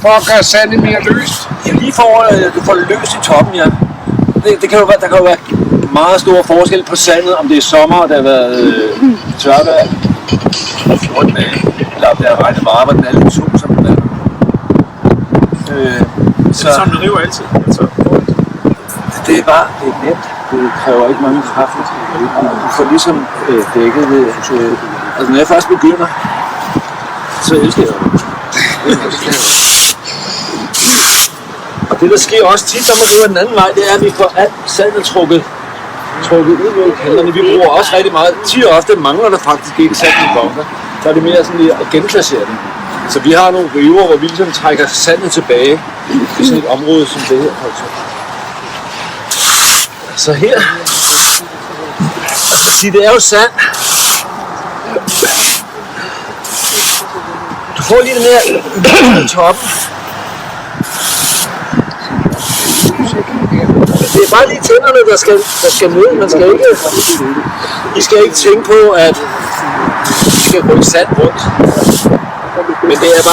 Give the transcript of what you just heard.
for at gøre sandet mere løst? Ja, lige for at du får det løst i toppen, ja. Det kan jo være, der kan jo være meget stor forskel på sandet, om det er sommer, og der har været tørvejr 14 dage, eller om der har regnet meget, og den er lidt sum, som den er. Så det sådan, du river altid? Altså, det er bare, det er nemt. Det kræver ikke mange kræfter. Du får ligesom dækket det. Altså når jeg først begynder, så elsker jeg det. Og det der sker også tit, når man går den anden vej, det er, at vi får alt sandet trukket ud mod kanterne. Vi bruger også rigtig meget. Tit og ofte mangler der faktisk ikke sand i bunker. Så er det mere sådan lige at genplacere den. Så vi har nogle river, hvor vi ligesom trækker sandet tilbage i sådan et område som det her. Så her, det er jo sand. Du får lige den her toppen. Det er bare lige tænderne, der skal ned. Man skal ikke, I skal ikke tænke på, at I skal rykke sand rundt. Men det er bare